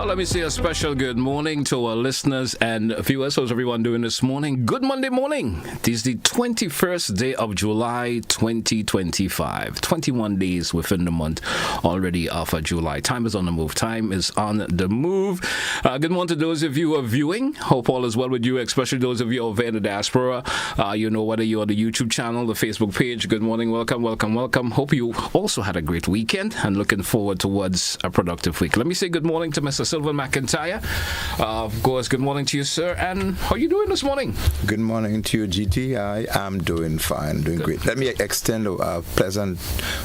Let me say a special good morning to our listeners and viewers. How's everyone doing this morning? Good Monday morning. It is the 21st day of July 2025. 21 days within the month already of July. Time is on the move. Time is on the move. Good morning to those of you who are viewing. Hope all is well with you, especially those of you over in the diaspora. Whether you're on the YouTube channel, the Facebook page. Good morning. Welcome. Hope you also had a great weekend and looking forward towards a productive week. Let me say good morning to Mr. Sylvan McIntyre. Of course, good morning to you, sir. And how are you doing this morning? Good morning to you, GT. I am doing fine, doing great. Let me extend a pleasant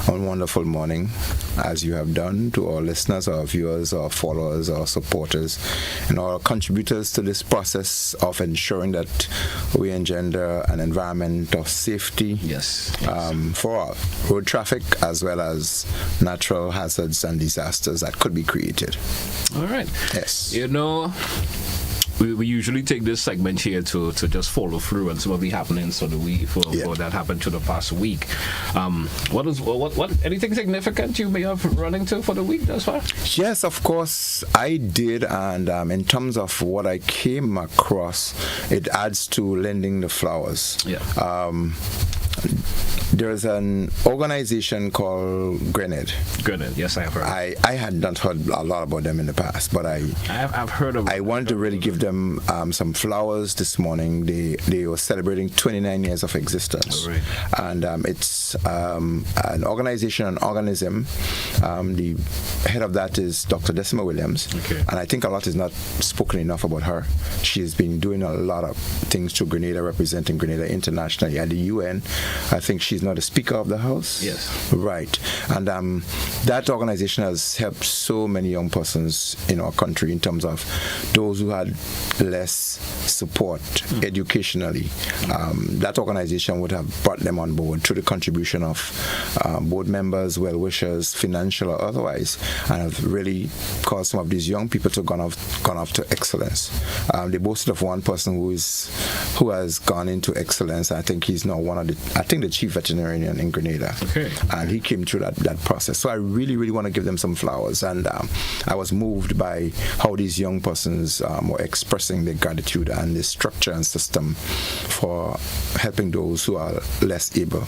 and wonderful morning, as you have done, to our listeners, our viewers, our followers, our supporters, and our contributors to this process of ensuring that we engender an environment of safety for all, road traffic, as well as natural hazards and disasters that could be created. All right. Yes. We usually take this segment here to just follow through on some of the happenings for the week for that happened to the past week. What anything significant you may have run into for the week thus far? Yes, of course I did, and in terms of what I came across, it adds to lending the flowers. Yeah. There's an organization called Glen. Yes, I have heard. I had not heard a lot about them in the past, but I've heard of. I want to really give them some flowers this morning. They were celebrating 29 years of existence, and it's an organization, an organism. The head of that is Dr. Decima Williams, and I think a lot is not spoken enough about her. She's been doing a lot of things to Grenada, representing Grenada internationally at the UN. I think she's not a Speaker of the House. Yes. Right. And that organization has helped so many young persons in our country in terms of those who had less support educationally. That organization would have brought them on board through the contribution of board members, well-wishers, financial or otherwise, and have really caused some of these young people to gone off to excellence. They boasted of one person who has gone into excellence. I think he's now the chief veterinarian in Grenada. And he came through that process. So I really, really want to give them some flowers. And I was moved by how these young persons were expressing their gratitude and the structure and system for helping those who are less able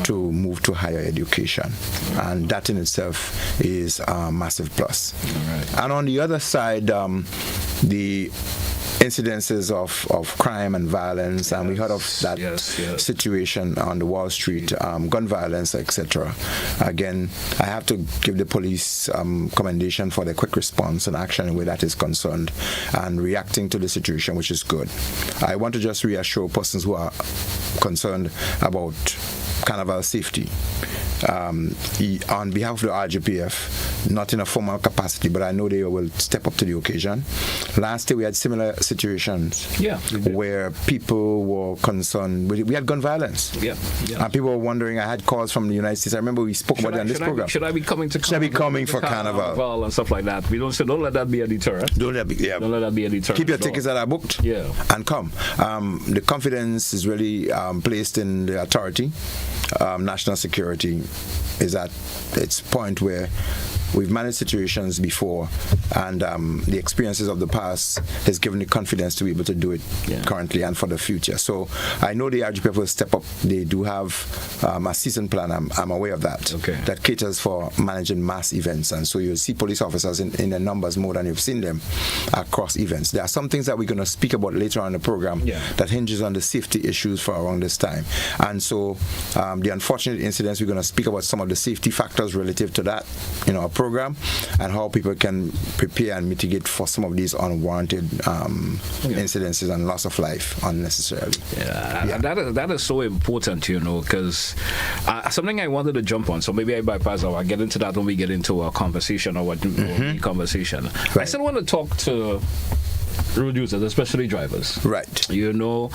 to move to higher education. And that in itself is a massive plus. And on the other side, the incidences of crime and violence, and we heard of that situation on the Wall Street, gun violence, etc. Again, I have to give the police commendation for their quick response and action where that is concerned, and reacting to the situation, which is good. I want to just reassure persons who are concerned about Carnival safety. On behalf of the RGPF, not in a formal capacity, but I know they will step up to the occasion. Last year we had similar situations where people were concerned. We had gun violence. And people were wondering. I had calls from the United States. I remember we spoke about it on this program. Should I be coming to Carnival? Should I be coming for Carnival and stuff like that? Don't let that be a deterrent. Don't let that be a deterrent. Keep your tickets that are booked and come. The confidence is really placed in the authority. National security is at its point where we've managed situations before, and the experiences of the past has given the confidence to be able to do it currently and for the future. So I know the RGPF will step up. They do have a season plan. I'm aware of that. That caters for managing mass events, and so you'll see police officers in the numbers more than you've seen them across events. There are some things that we're going to speak about later on in the program that hinges on the safety issues for around this time, and so the unfortunate incidents, we're going to speak about some of the safety factors relative to that in our program, and how people can prepare and mitigate for some of these unwarranted incidences and loss of life unnecessarily. That is so important, because something I wanted to jump on, so maybe I bypass or I'll get into that when we get into our conversation or conversation. I still want to talk to road users, especially drivers. Right. You know,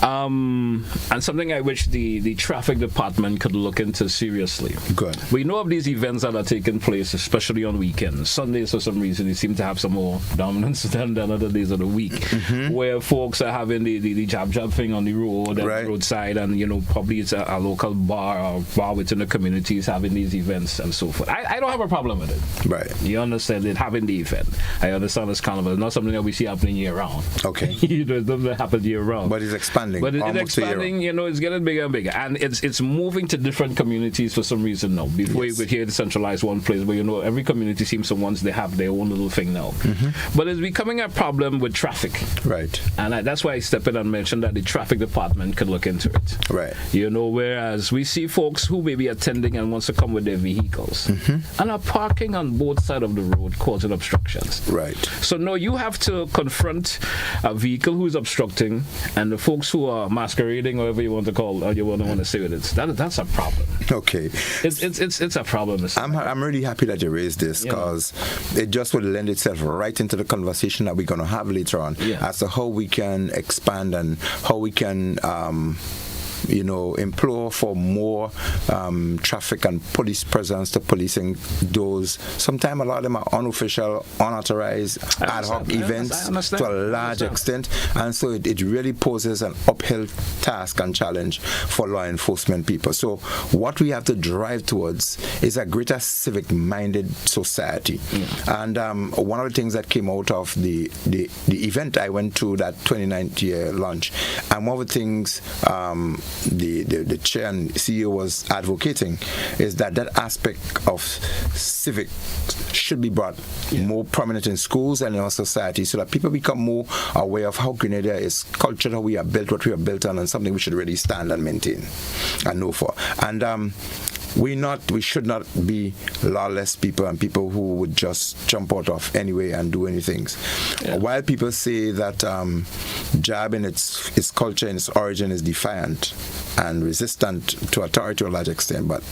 and something I wish the traffic department could look into seriously. Good. We know of these events that are taking place, especially on weekends. Sundays, for some reason, they seem to have some more dominance than other days of the week, where folks are having the jab thing on the road, and roadside, and you know, probably it's a local bar or bar within the communities having these events and so forth. I don't have a problem with it. Right. You understand it having the event. I understand it's carnival. It's not something that we see happening year round. Okay. You know, it doesn't happen year round. But it's expanding. But it's expanding, you know, it's getting bigger and bigger. And it's moving to different communities for some reason now. Before you could hear it centralized one place, but you know, every community seems to once they have their own little thing now. But it's becoming a problem with traffic. Right. And that's why I stepped in and mentioned that the traffic department could look into it. Right. You know, whereas we see folks who may be attending and wants to come with their vehicles and are parking on both sides of the road causing obstructions. Right. So no, you have to confront a vehicle who's obstructing and the folks who are masquerading, whatever you want to call, or you want to say with it. That's a problem. Okay. It's a problem. I'm really happy that you raised this, because it just would lend itself right into the conversation that we're going to have later on as to how we can expand and how we can implore for more traffic and police presence to policing those. Sometimes a lot of them are unofficial, unauthorized, ad hoc events to a large extent, and so it really poses an uphill task and challenge for law enforcement people. So what we have to drive towards is a greater civic-minded society. And one of the things that came out of the event I went to, that 29th year launch, and one of the things the chair and CEO was advocating is that aspect of civic should be brought more prominent in schools and in our society, so that people become more aware of how Grenada is cultured, how we are built, what we are built on, and something we should really stand and maintain and know for. And we should not be lawless people and people who would just jump out of anyway and do anything. While people say that JAB in its culture and its origin is defiant and resistant to authority to a large extent, but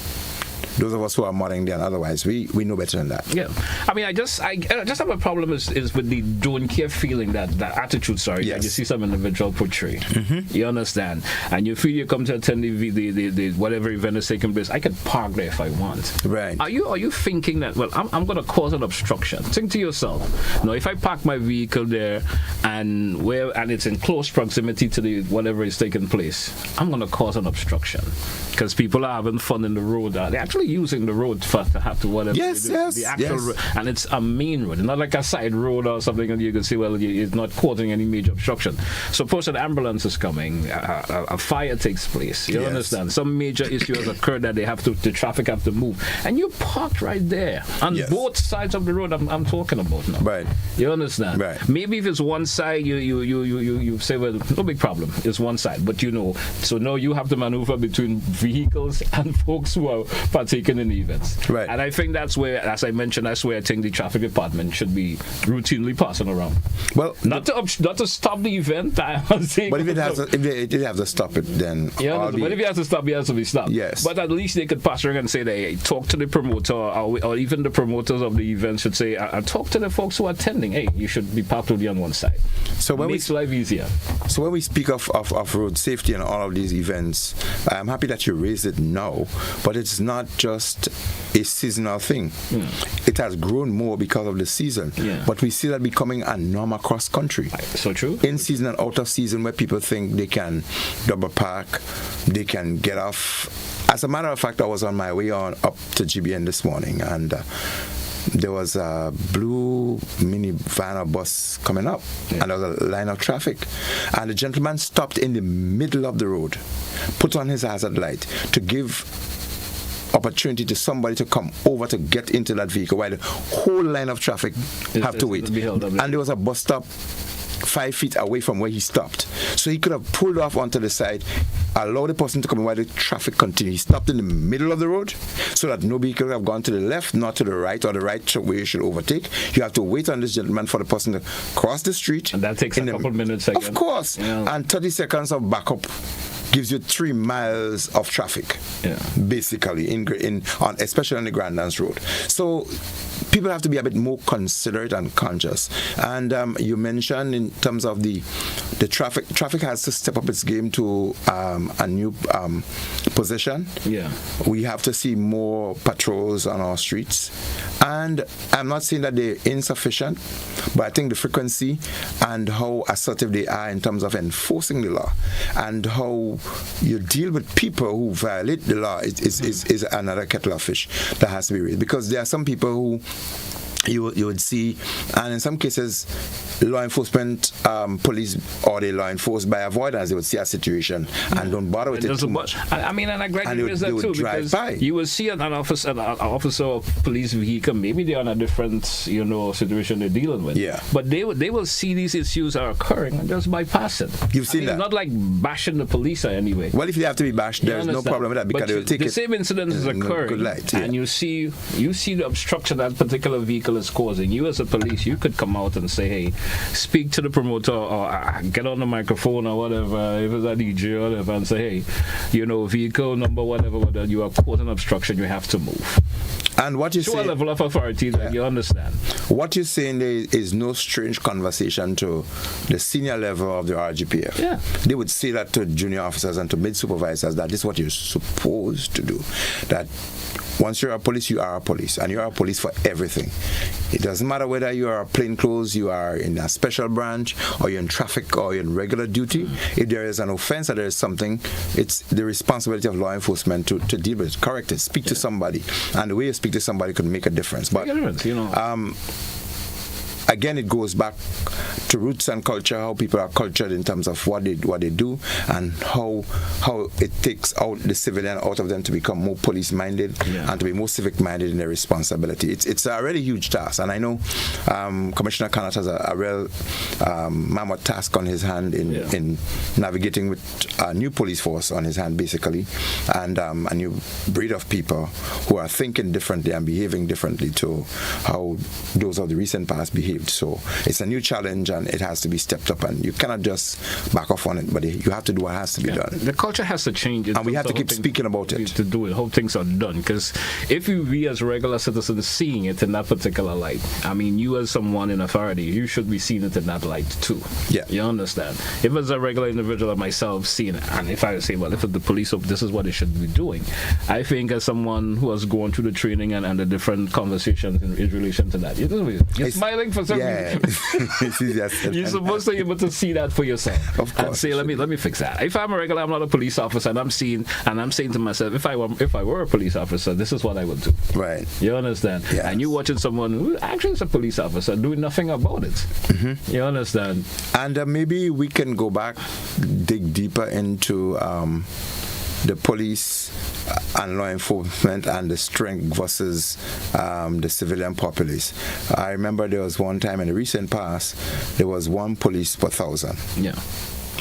those of us who are modern day and otherwise, we know better than that. Yeah, I mean, I just have a problem is with the don't care feeling, that attitude. Sorry, that you see some individual portray. You understand, and you feel you come to attend the whatever event is taking place. I can park there if I want. Right. Are you thinking that? Well, I'm going to cause an obstruction. Think to yourself. Now, if I park my vehicle there and it's in close proximity to the whatever is taking place, I'm going to cause an obstruction because people are having fun in the road. They're actually using the road to have to whatever the actual road, and it's a main road, not like a side road or something, and you can see, well, it's not causing any major obstruction. Suppose an ambulance is coming, a fire takes place, you understand, some major issue has occurred that the traffic have to move, and you parked right there on both sides of the road I'm talking about now. Right. You understand? Right. Maybe if it's one side, you say, well, no big problem, it's one side, but so now you have to maneuver between vehicles and folks who are partaking in the events. Right. And I think that's where, as I mentioned, that's where I think the traffic department should be routinely passing around. Well, not to stop the event. But if it has to stop it, then but if you have to stop, it has to be stopped. Yes. But at least they could pass around and say, hey, talk to the promoter, or even the promoters of the event should say, talk to the folks who are attending. Hey, you should be parked on one side. So when makes life easier. So when we speak of road safety and all of these events, I'm happy that you raised it now, but it's not just a seasonal thing. It has grown more because of the season, but we see that becoming a norm across country. So true. In season and out of season, where people think they can double park, they can get off. As a matter of fact, I was on my way up to GBN this morning, and there was a blue minivan or bus coming up, and there was a line of traffic, and the gentleman stopped in the middle of the road, put on his hazard light to give opportunity to somebody to come over to get into that vehicle while the whole line of traffic have to wait. And there was a bus stop 5 feet away from where he stopped. So he could have pulled off onto the side, allowed the person to come in while the traffic continued. He stopped in the middle of the road so that no vehicle could have gone to the left, not to the right, or the right where you should overtake. You have to wait on this gentleman for the person to cross the street. And that takes a couple minutes again. Of course. Yeah. And 30 seconds of backup gives you 3 miles of traffic, basically, especially on the Grand Dance Road. So people have to be a bit more considerate and conscious. And you mentioned in terms of the traffic has to step up its game to a new position. Yeah, we have to see more patrols on our streets, and I'm not saying that they're insufficient, but I think the frequency and how assertive they are in terms of enforcing the law and how you deal with people who violate the law is another kettle of fish that has to be raised, because there are some people who you would see, and in some cases law enforcement police, or they law enforced by avoidance, they would see a situation and don't bother with it too much. I mean, and I agree with that too, because you will see an officer of police vehicle, maybe they're on a different situation they're dealing with, but they will see these issues are occurring and just bypass it. You've seen that. It's not like bashing the police anyway. Well, if you have to be bashed, there's no problem with that, because they will take the same incident is occurring, and you see the obstruction that particular vehicle is causing. You as a police, you could come out and say, hey, speak to the promoter, or get on the microphone or whatever, if it's a DJ or whatever, and say, hey, vehicle number whatever, you are causing obstruction, you have to move. And what you show say, a level of authority that you understand. What you're saying there is no strange conversation to the senior level of the RGPF. Yeah. They would say that to junior officers and to mid supervisors, that this is what you're supposed to do. That once you're a police, you are a police, and you are a police for everything. It doesn't matter whether you are plainclothes, you are in a special branch, or you're in traffic, or you're in regular duty. If there is an offense or there is something, it's the responsibility of law enforcement to deal with it, correct it, speak to somebody, and the way you speak to somebody could make a difference. But again, it goes back to roots and culture, how people are cultured in terms of what they do, and how it takes out the civilian out of them to become more police-minded and to be more civic-minded in their responsibility. It's a really huge task, and I know Commissioner Connaught has a real mammoth task on his hand in navigating with a new police force on his hand, basically, and a new breed of people who are thinking differently and behaving differently to how those of the recent past behaved. So it's a new challenge, and it has to be stepped up, and you cannot just back off on it, but you have to do what has to be done. The culture has to change, and we have to keep speaking about it to do it. How things are done, because if we as regular citizens seeing it in that particular light, I mean, you as someone in authority, you should be seeing it in that light too. Yeah, you understand. If as a regular individual like myself seeing it, and if I say, well, if the police, this is what they should be doing, I think as someone who has gone through the training and the different conversations in relation to that, you're smiling for some reason. You're supposed to be able to see that for yourself, of course, and say, let me fix that. If I'm a regular, I'm not a police officer, and I'm saying to myself, if I were a police officer, this is what I would do. Right. You understand? Yes. And you watching someone who actually is a police officer doing nothing about it. Mm-hmm. You understand? And maybe we can go back, dig deeper into the police and law enforcement and the strength versus the civilian populace. I remember there was one time in the recent past, there was one police per 1,000. Yeah.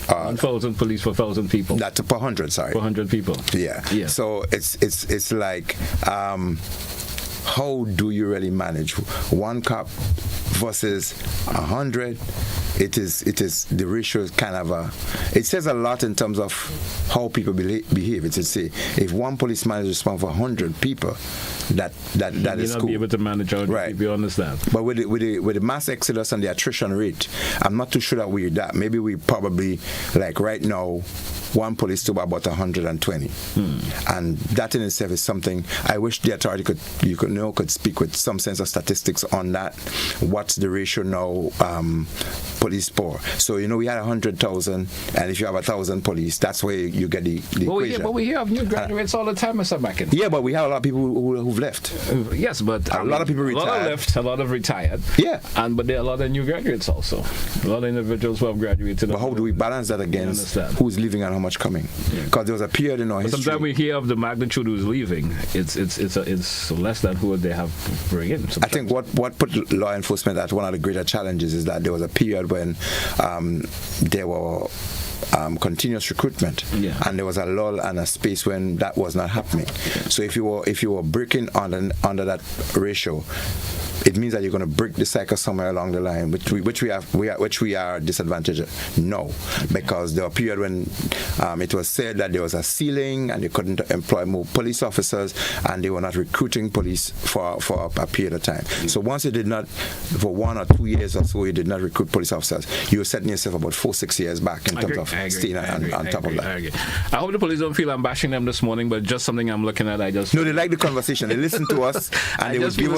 1,000 police for 1,000 people. That's per 100, sorry. Per 100 people. Yeah. So it's like, how do you really manage one cop versus 100? It is the ratio is kind of it says a lot in terms of how people behave. It's to say, if one policeman is responsible for 100 people, that is cool. Be able to manage 100 people, you understand? But with the mass exodus and the attrition rate, I'm not too sure that we're that. Maybe we probably, like right now, one police to about 120, and that in itself is something I wish the authority could speak with some sense of statistics on that. What's the ratio now? Police poor. So we had 100,000, and if you have 1,000 police, that's where you get the equation. But we have new graduates all the time, Mr. McIntyre. Yeah, but we have a lot of people who've left. Yes, but a lot of people retired. A lot left, a lot of retired. Yeah, but there are a lot of new graduates also. A lot of individuals who have graduated. But how do we balance that against who's leaving and how much coming? Because there was a period in our history. Sometimes we hear of the magnitude who's leaving. It's less than who they have bring in. I think what put law enforcement at one of the greater challenges is that there was a period when there were continuous recruitment, and there was a lull and a space when that was not happening. So if you were breaking under that ratio, it means that you're going to break the cycle somewhere along the line, which we are disadvantaged. No, because there was a period when it was said that there was a ceiling and they couldn't employ more police officers, and they were not recruiting police for a period of time. So once you did not, for 1 or 2 years or so, you did not recruit police officers, you were setting yourself about 4-6 years back in terms of staying on top of that. I hope the police don't feel I'm bashing them this morning, but just something I'm looking at. No, they like the conversation. They listen to us, and they will give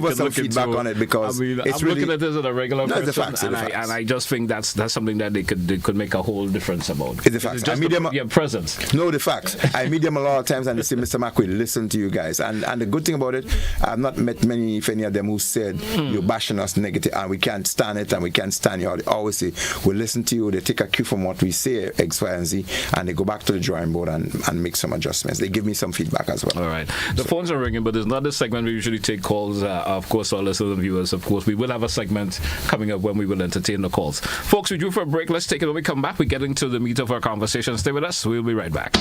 us some feedback on it, because I'm looking at this as a regular person, and I just think that's something that they could make a whole difference about. It's the facts. Just your presence. No, the facts. I meet them a lot of times, and they say, Mr. Mack, we listen to you guys. And the good thing about it, I've not met many, if any of them, who said you're bashing us negative and we can't stand it and we can't stand you. They always say, we listen to you. They take a cue from what we say, X, Y, and Z, and they go back to the drawing board and make some adjustments. They give me some feedback as well. All right. The phones are ringing, but it's not the segment we usually take calls. Of course, our listeners and viewers, of course, we will have a segment coming up when we will entertain the calls. Folks, we do for a break. Let's take it when we come back. We get into the meat of our conversation. Stay with us. We'll be right back.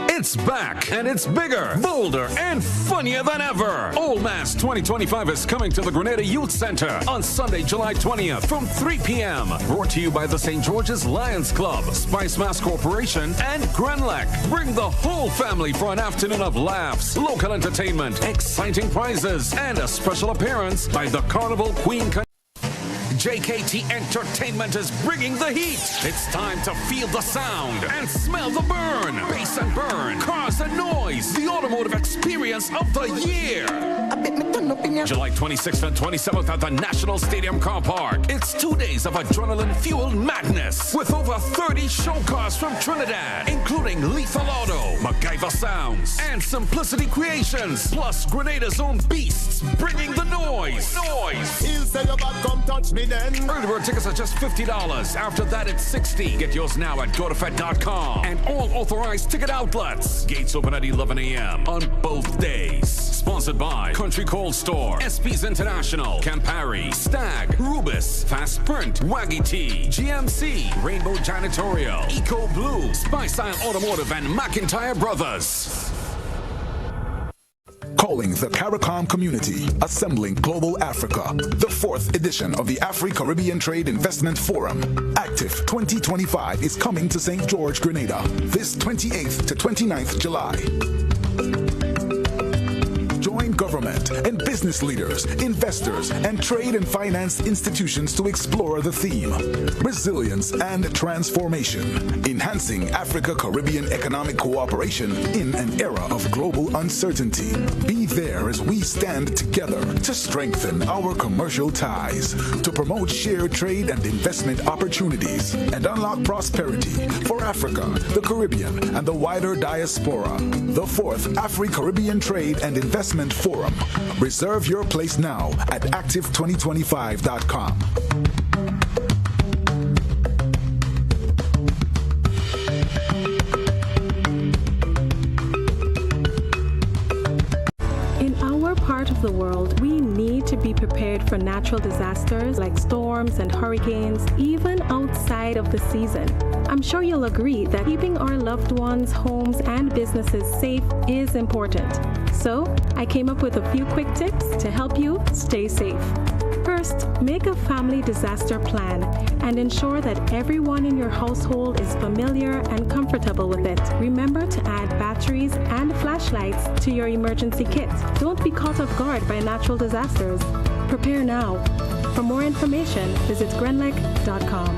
It's back, and it's bigger, bolder, and funnier than ever. Old Mass 2025 is coming to the Grenada Youth Center on Sunday, July 20th from 3 p.m. Brought to you by the St. George's Lions Club, Spice Mass Corporation, and Grenlec. Bring the whole family for an afternoon of laughs, local entertainment, exciting prizes, and a special appearance by the Carnival Queen. JKT Entertainment is bringing the heat. It's time to feel the sound and smell the burn. Bass and burn, cars and noise. The automotive experience of the year. July 26th and 27th at the National Stadium Car Park. It's 2 days of adrenaline-fueled madness with over 30 show cars from Trinidad, including Lethal Auto, MacGyver Sounds, and Simplicity Creations, plus Grenada's own beasts bringing the noise. He'll say your back, come touch me then. Early bird tickets are just $50. After that, it's $60. Get yours now at GoToFed.com and all authorized ticket outlets. Gates open at 11 a.m. on both days. Sponsored by Country Cold Store, SP's International, Campari, Stag, Rubis, Fast Print, Waggy Tea, GMC, Rainbow Janitorial, Eco Blue, Spice Isle Automotive, and McIntyre Brothers. Calling the CARICOM community, assembling global Africa. The 4th edition of the Afri-Caribbean Trade Investment Forum, Active 2025, is coming to St. George, Grenada, this 28th to 29th July. Join government and business leaders, investors, and trade and finance institutions to explore the theme, resilience and transformation, enhancing Africa-Caribbean economic cooperation in an era of global uncertainty. Be there as we stand together to strengthen our commercial ties, to promote shared trade and investment opportunities, and unlock prosperity for Africa, the Caribbean, and the wider diaspora. The 4th Afri-Caribbean Trade and Investment Forum. Reserve your place now at active2025.com. In our part of the world, we need to be prepared for natural disasters like storms and hurricanes, even outside of the season. I'm sure you'll agree that keeping our loved ones, homes, and businesses safe is important. So, I came up with a few quick tips to help you stay safe. First, make a family disaster plan and ensure that everyone in your household is familiar and comfortable with it. Remember to add batteries and flashlights to your emergency kit. Don't be caught off guard by natural disasters. Prepare now. For more information, visit grenlec.com.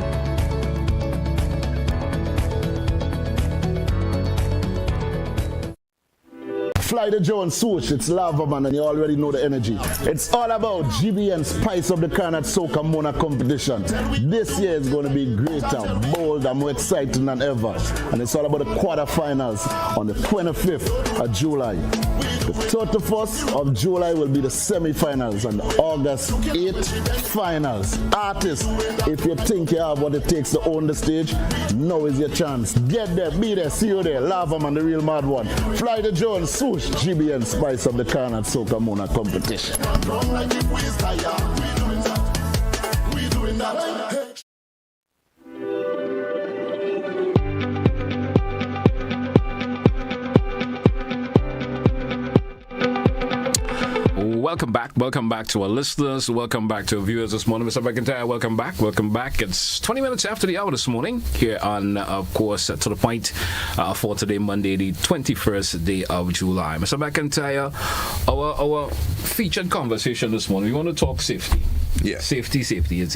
Fly the Jones swoosh, it's Lava Man, and you already know the energy. It's all about GBN Spice of the Carnat Soca Mona competition. This year is going to be greater, bolder, more exciting than ever. And it's all about the quarterfinals on the 25th of July. The 31st of July will be the semi-finals, and August 8th, finals. Artists, if you think you have what it takes to own the stage, now is your chance. Get there, be there, see you there. Lava Man, the real mad one. Fly the Jones, swoosh, GBN Spice of the Carnat Soca Mona competition. welcome back. Welcome back to our listeners. Welcome back to our viewers this morning. Mr. McIntyre, welcome back. Welcome back. It's 20 minutes after the hour this morning here on, of course, To The Point for today, Monday, the 21st day of July. Mr. McIntyre, our featured conversation this morning, we want to talk safety. Yeah. Safety.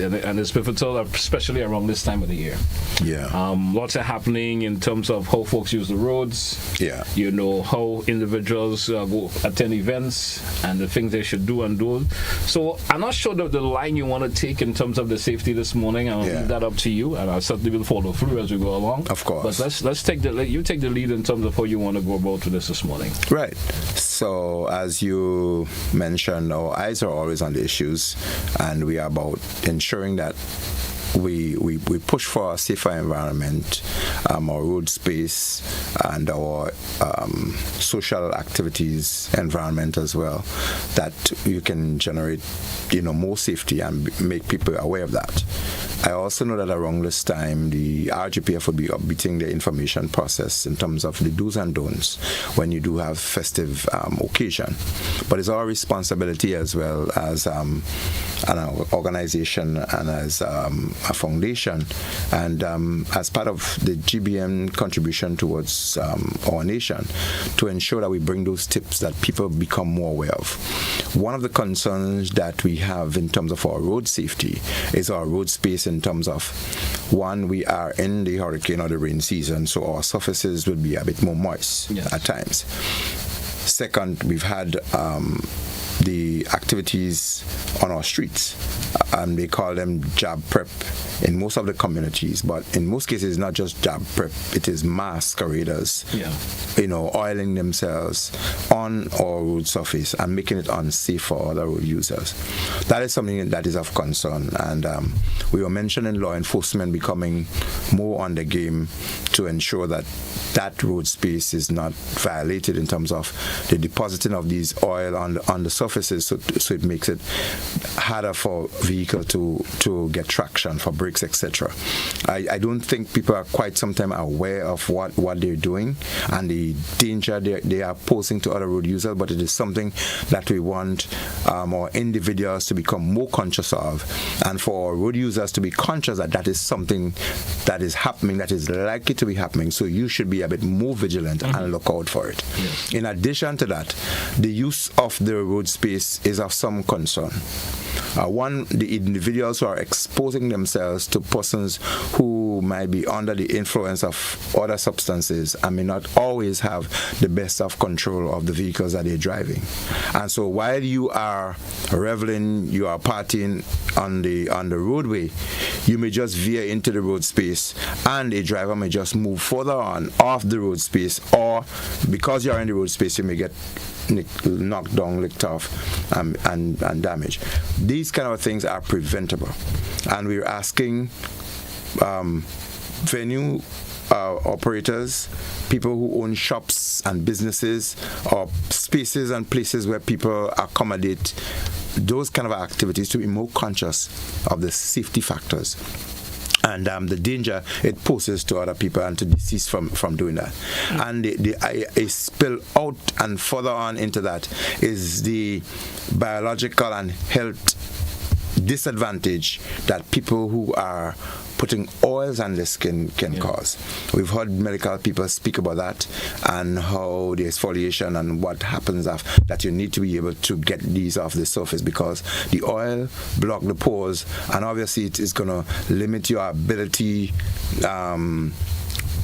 And it's pivotal, especially around this time of the year. Yeah. Lots are happening in terms of how folks use the roads. Yeah. You know, how individuals go attend events and the things they should do and do. So I'm not sure the line you want to take in terms of the safety this morning. I'll leave that up to you, and I certainly will follow through as we go along. Of course. But let's take the lead in terms of how you want to go about with this morning. Right. So as you mentioned, our eyes are always on the issues, and we are about ensuring that we push for a safer environment, our road space, and our social activities environment as well, that you can generate, more safety and make people aware of that. I also know that around this time, the RGPF will be updating the information process in terms of the do's and don'ts when you do have festive occasion. But it's our responsibility as well as an organization and as a foundation, and as part of the GBM contribution towards our nation, to ensure that we bring those tips that people become more aware of. One of the concerns that we have in terms of our road safety is our road space, in terms of, one, we are in the hurricane or the rain season, so our surfaces will be a bit more moist at times. Second, we've had the activities on our streets, and they call them job prep in most of the communities, but in most cases it's not just job prep, it is masqueraders oiling themselves on our road surface and making it unsafe for other road users. That is something that is of concern, and we were mentioning law enforcement becoming more on the game to ensure that that road space is not violated in terms of the depositing of these oil on the surfaces, so it makes it harder for vehicle to get traction, for brakes, etc. I don't think people are quite sometimes aware of what they're doing and the danger they are posing to other road users, but it is something that we want our individuals to become more conscious of, and for our road users to be conscious that is something that is happening, that is likely to be happening, so you should be a bit more vigilant and look out for it. Yes. In addition to that, the use of the road space is of some concern. One, the individuals who are exposing themselves to persons who might be under the influence of other substances and may not always have the best of control of the vehicles that they're driving. And so while you are reveling, you are partying on the roadway, you may just veer into the road space, and a driver may just move further on off the road space, or because you're in the road space, you may get knocked down, licked off, and damaged. These kind of things are preventable, and we're asking venue operators, people who own shops and businesses, or spaces and places where people accommodate those kind of activities, to be more conscious of the safety factors and the danger it poses to other people, and to desist from doing that. And a spill out and further on into that is the biological and health disadvantage that people who are putting oils on the skin can cause. We've heard medical people speak about that, and how the exfoliation and what happens after that, you need to be able to get these off the surface, because the oil block the pores, and obviously it is going to limit your ability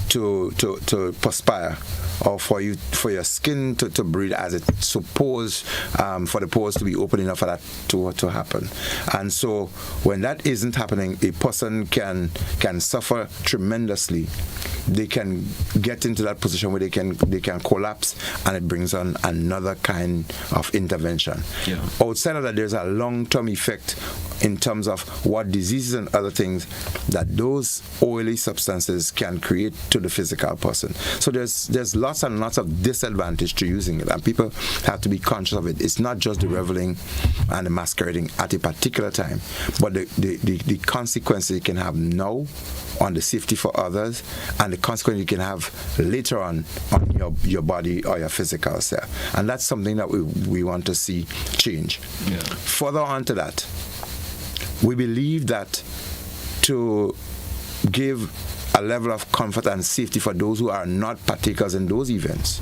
to perspire, or for your skin to breathe, as it's supposed, for the pores to be open enough for that to happen. And so when that isn't happening, a person can suffer tremendously. They can get into that position where they can collapse, and it brings on another kind of intervention. Outside of that, there's a long-term effect in terms of what diseases and other things that those oily substances can create to the physical person. So there's lots and lots of disadvantage to using it, and people have to be conscious of it. It's not just the reveling and the masquerading at a particular time, but the consequences it can have now on the safety for others, and the consequences you can have later on your body or your physical self. And that's something that we want to see change. Yeah. Further on to that, we believe that to give a level of comfort and safety for those who are not partakers in those events,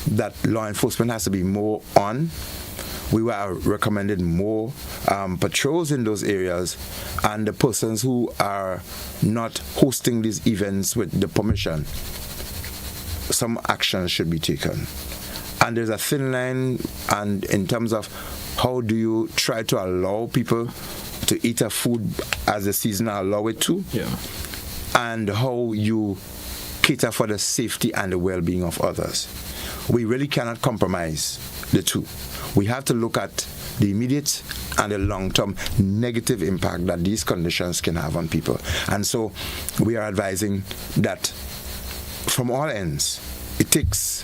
that law enforcement has to be more on. We were recommended more patrols in those areas, and the persons who are not hosting these events with the permission, some action should be taken. And there's a thin line, and in terms of how do you try to allow people to eat a food as the season allow it to, and how you cater for the safety and the well-being of others. We really cannot compromise the two. We have to look at the immediate and the long-term negative impact that these conditions can have on people. And so we are advising that from all ends, it takes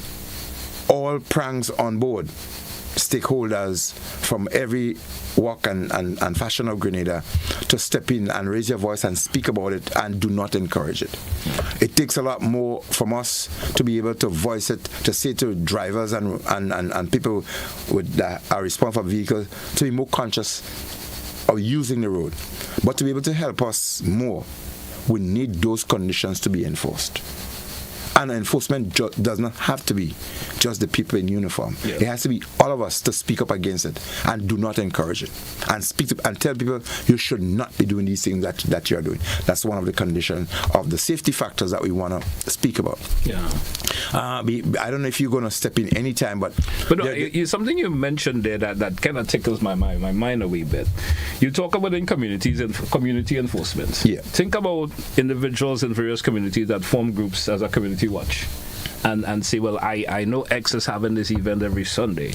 all pranks on board, stakeholders from every walk and fashion of Grenada, to step in and raise your voice and speak about it and do not encourage it. It takes a lot more from us to be able to voice it, to say to drivers and people that are responsible for vehicles to be more conscious of using the road. But to be able to help us more, we need those conditions to be enforced. And enforcement does not have to be just the people in uniform. Yeah. It has to be all of us to speak up against it and do not encourage it. And speak to, and tell people you should not be doing these things that you're doing. That's one of the conditions of the safety factors that we want to speak about. Yeah. I don't know if you're going to step in any time, but no, something you mentioned there that kind of tickles my mind a wee bit. You talk about in communities and community enforcement. Yeah. Think about individuals in various communities that form groups as a community watch. And say, well, I know X is having this event every Sunday.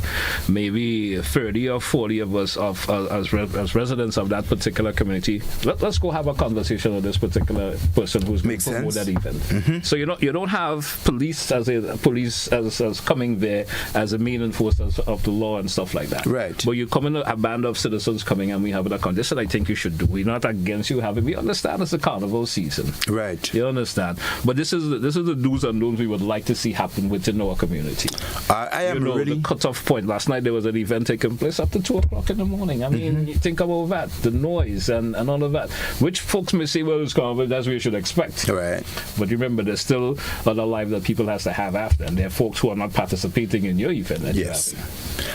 Maybe 30 or 40 of us as residents of that particular community, let's go have a conversation with this particular person who's going to promote that event. Mm-hmm. So you don't have police as coming there as a main enforcer of the law and stuff like that. Right. But you come in a band of citizens coming and we have a condition I think you should do. We're not against you having. We understand it's a carnival season. Right. You understand. But this is the do's and don'ts we would like to see happen within our community. I am really the cut-off point. Last night there was an event taking place up to 2:00 in the morning. I mean, you think about that, the noise and all of that, which folks may say, well, it's carnival, that's what you should expect. Right. But remember, there's still other life that people has to have after, and there are folks who are not participating in your event. Yes.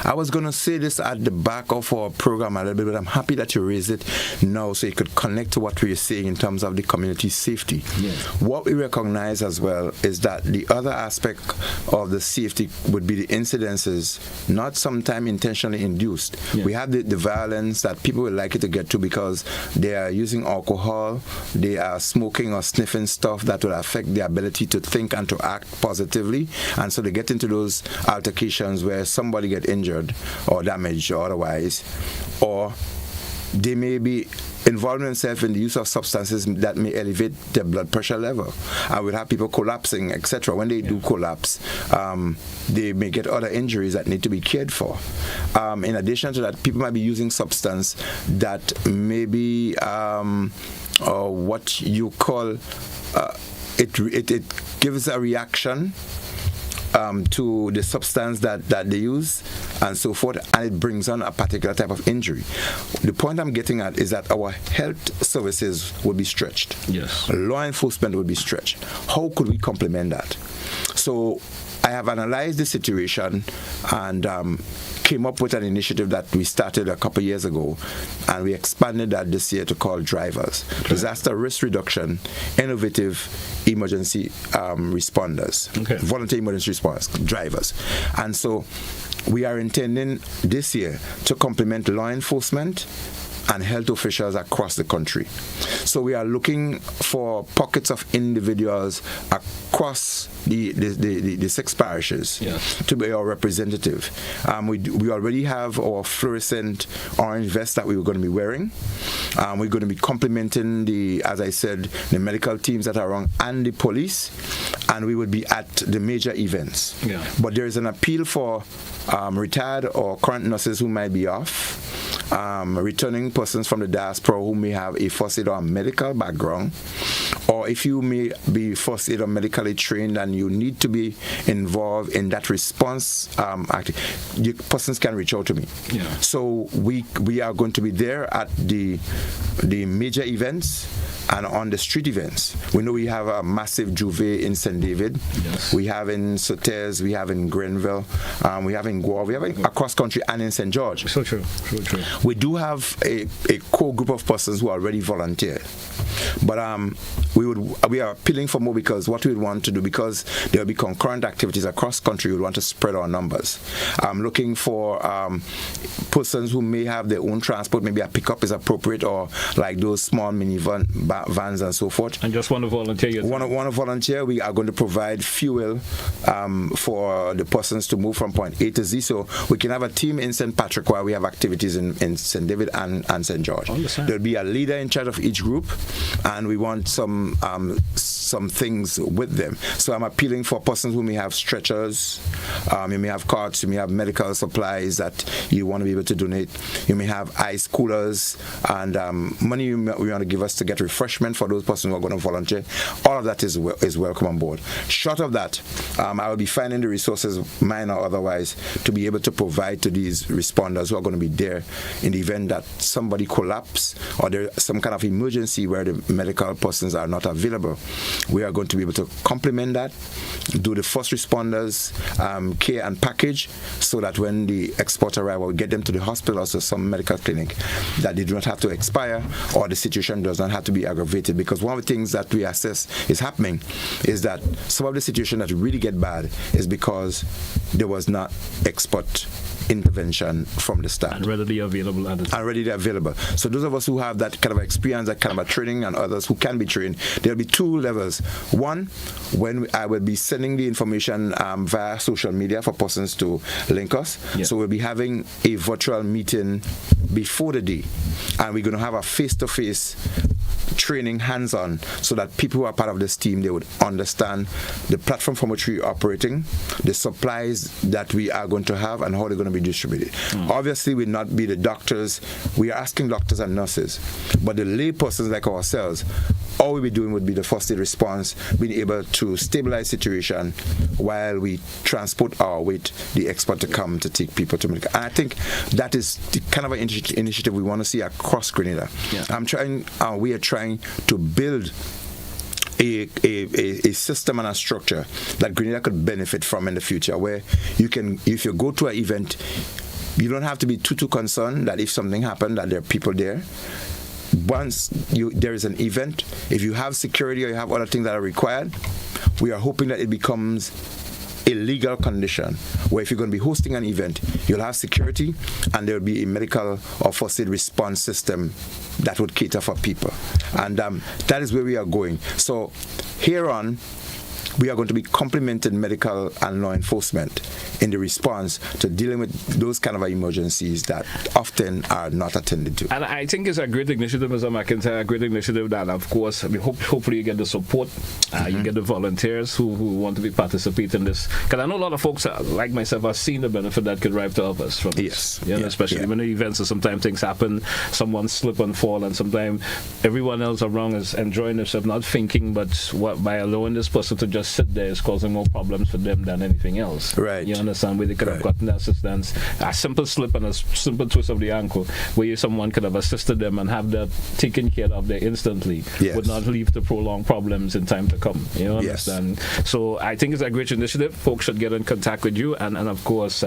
I was going to say this at the back of our program a little bit, but I'm happy that you raised it now so you could connect to what we're saying in terms of the community safety. Yeah. What we recognize as well is that the other aspect of the safety would be the incidences, not sometime intentionally induced. Yeah. We have the violence that people would like it to get to because they are using alcohol, they are smoking or sniffing stuff that will affect their ability to think and to act positively, and so they get into those altercations where somebody gets injured or damaged or otherwise, or they may be involving themselves in the use of substances that may elevate their blood pressure level. And we'll have people collapsing, etc. When they do collapse, they may get other injuries that need to be cared for. In addition to that, people might be using substance that may be what you call it gives a reaction to the substance that they use and so forth, and it brings on a particular type of injury. The point I'm getting at is that our health services would be stretched. Yes. Law enforcement would be stretched. How could we complement that? So I have analyzed the situation and came up with an initiative that we started a couple years ago, and we expanded that this year to call Drivers. Okay. Disaster Risk Reduction, Innovative Emergency Responders. Okay. Volunteer Emergency Responders, Drivers. And so we are intending this year to complement law enforcement and health officials across the country. So we are looking for pockets of individuals across the 6 parishes to be our representative. We already have our fluorescent orange vest that we were going to be wearing. We're going to be complementing as I said, the medical teams that are around and the police, and we would be at the major events. But there is an appeal for retired or current nurses who might be off, returning persons from the diaspora who may have a first aid or medical background, or if you may be first aid or medically trained and you need to be involved in that response, persons can reach out to me. So we are going to be there at the major events and on the street events. We know we have a massive juve in St. David. We have in Sotes, we have in Grenville, we have in Goa, we have across country and in St. George. So true. We do have a core group of persons who already volunteer. But we are appealing for more, because what we would want to do, because there will be concurrent activities across country, we would want to spread our numbers. Looking for persons who may have their own transport, maybe a pickup is appropriate, or like those small minivan vans and so forth. And just want to volunteer. Want to volunteer. We are going to provide fuel for the persons to move from point A to Z. So we can have a team in St. Patrick while we have activities in St. David and St. George. There'll be a leader in charge of each group, and we want some things with them. So I'm appealing for persons who may have stretchers, you may have carts, you may have medical supplies that you want to be able to donate. You may have ice coolers and money you want to give us to get refreshment for those persons who are going to volunteer. All of that is welcome on board. Short of that, I will be finding the resources, mine or otherwise, to be able to provide to these responders who are going to be there in the event that somebody collapse or there's some kind of emergency where the medical persons are not available. We are going to be able to complement that, do the first responders care and package, so that when the experts arrive, we'll get them to the hospital or to some medical clinic, that they do not have to expire or the situation does not have to be aggravated. Because one of the things that we assess is happening is that some of the situations that really get bad is because there was not expert intervention from the start. And readily available. So those of us who have that kind of experience, that kind of a training, and others who can be trained, there'll be 2 levels. One, when I will be sending the information via social media for persons to link us. So we'll be having a virtual meeting before the day, and we're going to have a face-to-face training hands-on, so that people who are part of this team, they would understand the platform from which we're operating, the supplies that we are going to have, and how they're going to be distributed. Obviously, we'll not be the doctors. We are asking doctors and nurses, but the lay persons like ourselves, all we'll be doing would be the first aid response, being able to stabilize situation while we transport our weight, the expert to come to take people to medical. And I think that is the kind of an initiative we want to see across Grenada. We are trying to build a system and a structure that Grenada could benefit from in the future, where you can, if you go to an event, you don't have to be too concerned that if something happened, that there are people there. Once there is an event, if you have security or you have other things that are required, we are hoping that it becomes a legal condition, where if you're going to be hosting an event, you'll have security and there will be a medical or first aid response system that would cater for people. And that is where we are going. So here on, we are going to be complementing medical and law enforcement in the response to dealing with those kind of emergencies that often are not attended to. And I think it's a great initiative, Mr. McIntyre, a great initiative that, of course, hopefully you get the support, you get the volunteers who want to be participating in this. Because I know a lot of folks, like myself, have seen the benefit that could derive to others from this. Especially when the events, sometimes things happen, someone slip and fall, and sometimes everyone else around is enjoying themselves, not thinking, but by allowing this person to just sit there is causing more problems for them than anything else. Right. You understand? Where they could have gotten assistance, a simple slip and a simple twist of the ankle, where someone could have assisted them and have that taken care of there instantly, would not leave to prolonged problems in time to come. You understand? So I think it's a great initiative. Folks should get in contact with you and of course,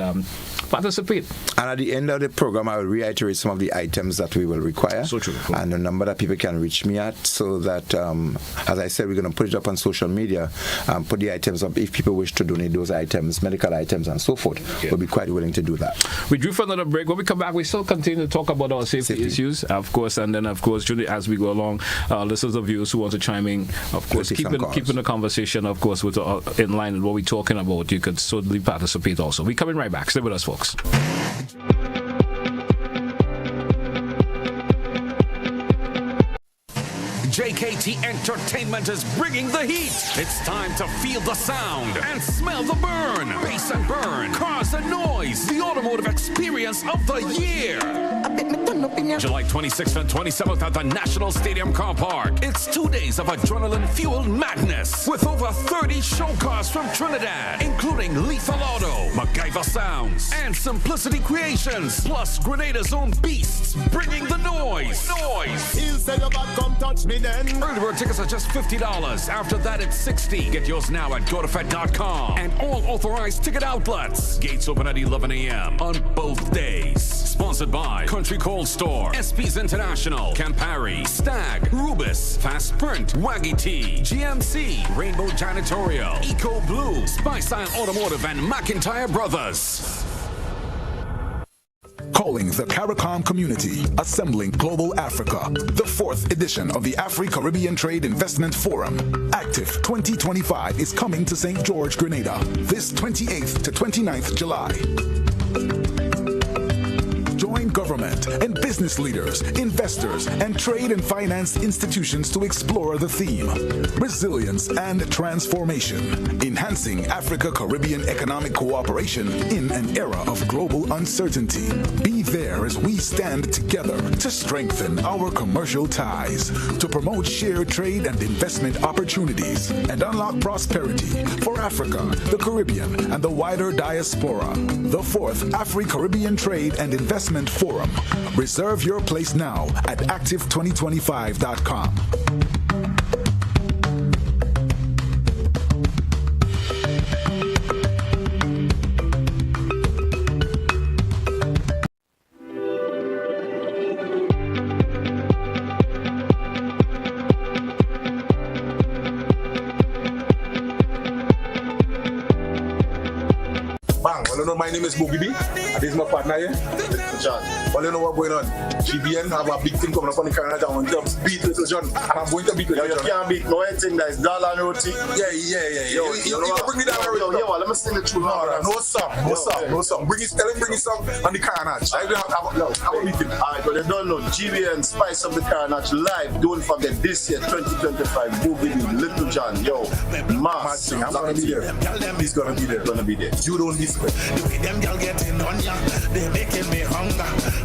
participate. And at the end of the program, I will reiterate some of the items that we will require. So true. And the number that people can reach me at, so that, as I said, we're going to put it up on social media. put the items up. If people wish to donate those items, medical items and so forth, we'll be quite willing to do that. We drew for another break. When we come back, we still continue to talk about our safety issues, of course, and then, of course, as we go along, listeners of viewers who want to chime in, of course, keeping the conversation, of course, with in line with what we're talking about, you could certainly participate also. We're coming right back. Stay with us, folks. JKT Entertainment is bringing the heat. It's time to feel the sound and smell the burn. Bass and burn, cars and noise. The automotive experience of the year. July 26th and 27th at the National Stadium Car Park. It's 2 days of adrenaline-fueled madness with over 30 show cars from Trinidad, including Lethal Auto, MacGyver Sounds, and Simplicity Creations, plus Grenada's own beasts, bringing the noise. He'll say your back, come touch me then. Early bird tickets are just $50. After that, it's $60. Get yours now at gotofed.com and all authorized ticket outlets. Gates open at 11 a.m. on both days. Sponsored by Country Cold Store, SP's International, Campari, Stag, Rubis, Fast Print, Waggy Tea, GMC, Rainbow Janitorial, Eco Blue, Spice Style Automotive, and McIntyre Brothers. Calling the CARICOM community, assembling Global Africa, the 4th edition of the Afri-Caribbean Trade Investment Forum. Active 2025 is coming to St. George, Grenada, this 28th to 29th July. Join government and business leaders, investors, and trade and finance institutions to explore the theme, resilience and transformation, enhancing Africa-Caribbean economic cooperation in an era of global uncertainty. Be there as we stand together to strengthen our commercial ties, to promote shared trade and investment opportunities, and unlock prosperity for Africa, the Caribbean, and the wider diaspora. The 4th Afri-Caribbean Trade and Investment Forum. Reserve your place now at active2025.com. My name is Boogie B. This is my partner here, John. Well, you know what's going on? GBN have a big thing coming up on the Canada. I'm going to beat Little John. And I'm going to beat Little John. You can't beat no anything that is dollar and roti. Yeah. Yo, you bring me down. Yo, let me sing the truth. No song. Tell him bring his song on the Carnage. I don't have a meeting. Alright, but you don't know. GBN Spice of the Carnage live. Don't forget this year, 2025. Boogie B, Little John. Yo, mass. I'm going to be there. He's going to be there. You don't miss it. The way them y'all getting on ya, they making me hunger.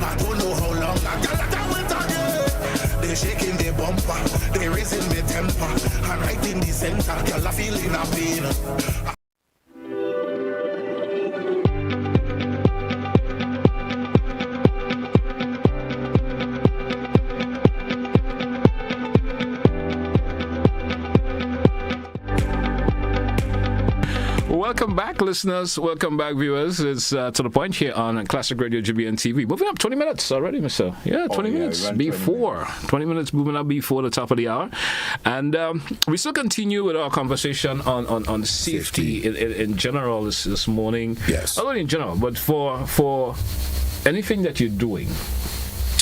I don't know how long I got wait again. They shaking the bumper, they raising me temper. I'm right in the center, y'all are feeling a pain. Welcome back, listeners. Welcome back, viewers. It's to the point here on Classic Radio GBN TV. Moving up 20 minutes already, mister. Yeah, 20 minutes before. 20 minutes moving up before the top of the hour. And we still continue with our conversation on safety in general this morning. Yes. Not only in general, but for anything that you're doing.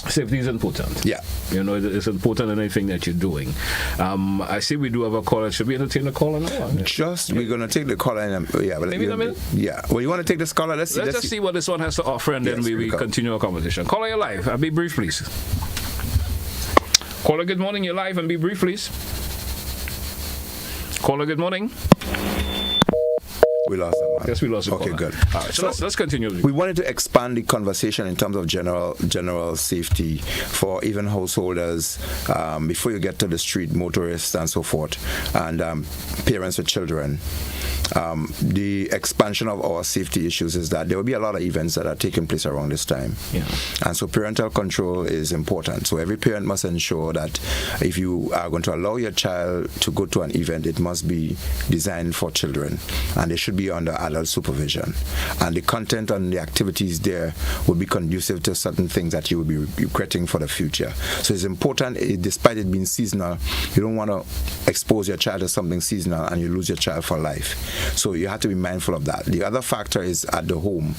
Safety is important. Yeah. You know, it's important in anything that you're doing. I see we do have a caller. Should we entertain the caller now? We're going to take the caller. Maybe in a minute? Yeah. Well, you want to take this caller? Let's just see what this one has to offer, and then we continue our conversation. Caller, you're live. Be brief, please. Caller, good morning. You're live, and be brief, please. Caller, good morning. We lost them. Yes, we lost the Okay, caller. good. All right, so let's continue. We wanted to expand the conversation in terms of general safety for even householders before you get to the street, motorists and so forth, and parents with children. the expansion of our safety issues is that there will be a lot of events that are taking place around this time. Yeah. And so parental control is important. So every parent must ensure that if you are going to allow your child to go to an event, it must be designed for children, and they should be under adult supervision. And the content and the activities there will be conducive to certain things that you will be regretting for the future. So it's important, despite it being seasonal, you don't want to expose your child to something seasonal and you lose your child for life. So you have to be mindful of that. The other factor is at the home,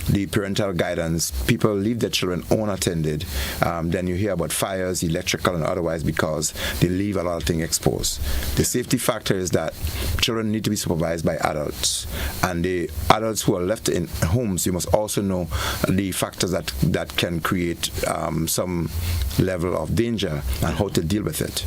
the parental guidance. People leave their children unattended. Then you hear about fires, electrical and otherwise, because they leave a lot of things exposed. The safety factor is that children need to be supervised by adults. And the adults who are left in homes, you must also know the factors that can create some level of danger and how to deal with it.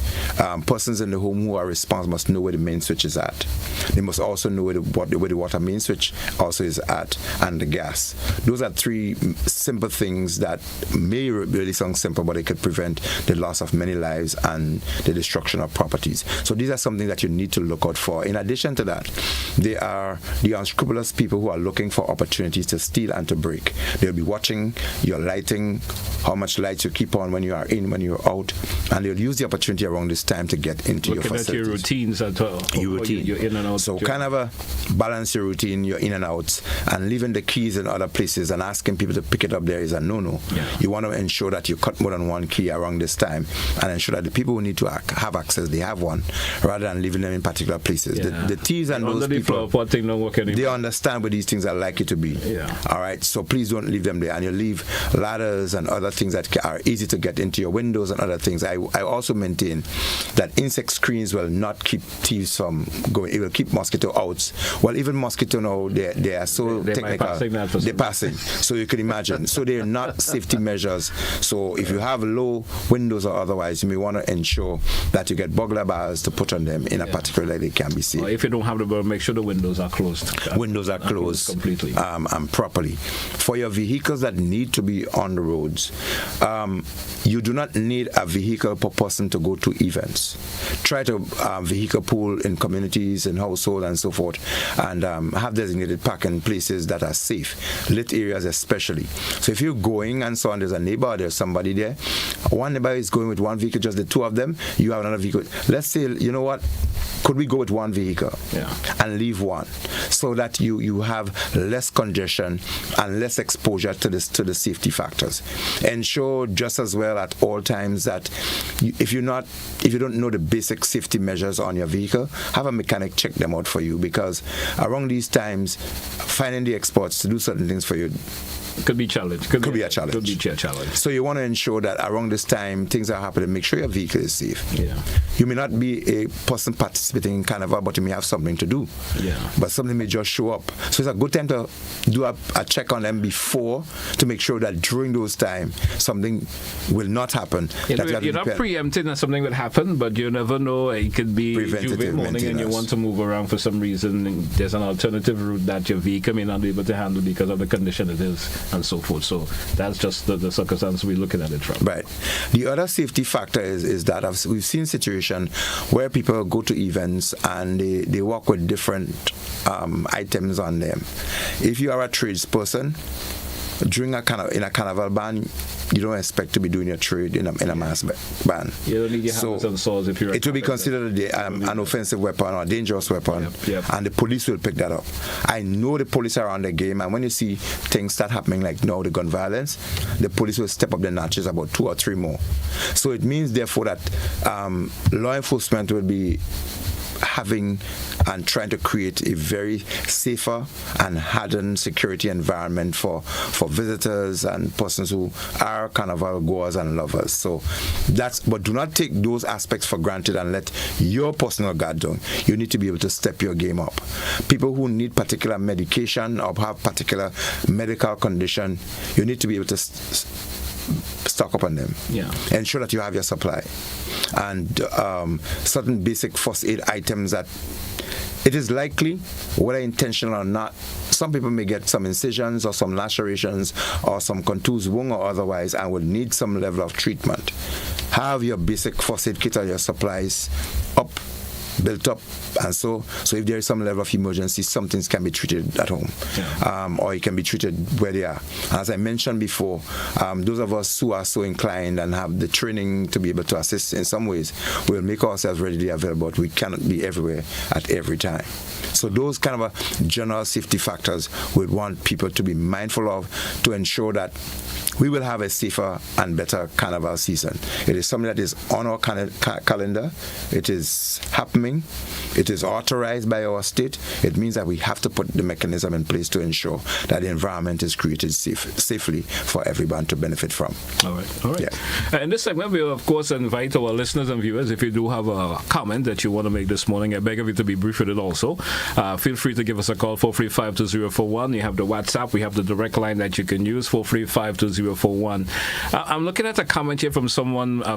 Persons in the home who are responsible must know where the main switch is at. They must also know where the water main switch also is at, and the gas. Those are three simple things that may really sound simple, but it could prevent the loss of many lives and the destruction of properties. So these are something that you need to look out for. In addition to that, there are the unscrupulous people who are looking for opportunities to steal and to break. They'll be watching your lighting, how much lights you keep on when you are in, when you're out, and they'll use the opportunity around this time to get into your facilities. Looking at your routines at all. Your routine. You're in and out. So kind of balance your routine, your in and outs, and leaving the keys in other places and asking people to pick it up there is a no-no. Yeah. You want to ensure that you cut more than one key around this time and ensure that the people who need to have access, they have one, rather than leaving them in particular places. Yeah. The thieves and those people, thing don't work anymore. They understand where these things are likely to be. Yeah. All right, so please don't leave them there. And you leave ladders and other things that are easy to get into your windows and other things. I also maintain that insect screens will not keep thieves from going. It will keep mosquito out. Well, even mosquito now, they are so technical. They're passing. So you can imagine. So they're not safety measures. So if you have low windows or otherwise, you may want to ensure that you get burglar bars to put on them in a particular way they can be safe. Or if you don't have the bar, make sure the windows are closed. Windows are closed completely and properly. For your vehicles that need to be on the roads, you do not need a vehicle per person to go to events. Try to vehicle pool in communities and households and so forth, and have designated parking places that are safe, lit areas especially. So if you're going and so on, there's a neighbor or there's somebody there, one neighbor is going with one vehicle, just the two of them, you have another vehicle. Let's say, you know what, could we go with one vehicle and leave one, so that you have less congestion and less exposure to the safety factors. Ensure just as well at all times that if you don't know the basic safety measures on your vehicle, have a mechanic check them out for you, because around these times, finding the experts to do certain things for you could be a challenge. Could be a challenge. So you want to ensure that around this time things are happening. Make sure your vehicle is safe. Yeah. You may not be a person participating in carnival, but you may have something to do. Yeah. But something may just show up. So it's a good time to do a check on them before, to make sure that during those times something will not happen. You're not preempting that something will happen, but you never know. It could be Juve morning and you want to move around for some reason. There's an alternative route that your vehicle may not be able to handle because of the condition it is, and so forth. So that's just the circumstance we're looking at it from. Right. The other safety factor is that we've seen situations where people go to events and they walk with different items on them. If you are a tradesperson, during a carnival ban, you don't expect to be doing your trade in a mass ban. You don't need your hammers and saws if you're. It will be considered an offensive weapon or a dangerous weapon, and the police will pick that up. I know the police are on the game, and when you see things start happening like now, the gun violence, the police will step up the notches about 2 or 3 more. So it means, therefore, that law enforcement will be having and trying to create a very safer and hardened security environment for visitors and persons who are carnival goers and lovers. So but do not take those aspects for granted and let your personal guard down. You need to be able to step your game up. People who need particular medication or have particular medical condition, you need to be able to stock up on them. Ensure that you have your supply, and certain basic first aid items that it is likely, whether intentional or not, some people may get some incisions or some lacerations or some contused wound or otherwise and will need some level of treatment. Have your basic first aid kit or your supplies up built up, and so if there is some level of emergency, some things can be treated at home, or it can be treated where they are. As I mentioned before, those of us who are so inclined and have the training to be able to assist in some ways, will make ourselves readily available, but we cannot be everywhere at every time. So those kind of general safety factors we want people to be mindful of to ensure that we will have a safer and better carnival season. It is something that is on our calendar. It is happening. It is authorized by our state. It means that we have to put the mechanism in place to ensure that the environment is created safely for everyone to benefit from. All right. Yeah. In this segment, we will, of course, invite our listeners and viewers. If you do have a comment that you want to make this morning, I beg of you to be brief with it also. Feel free to give us a call, 435-2041. You have the WhatsApp. We have the direct line that you can use, 435-2041. I'm looking at a comment here from someone via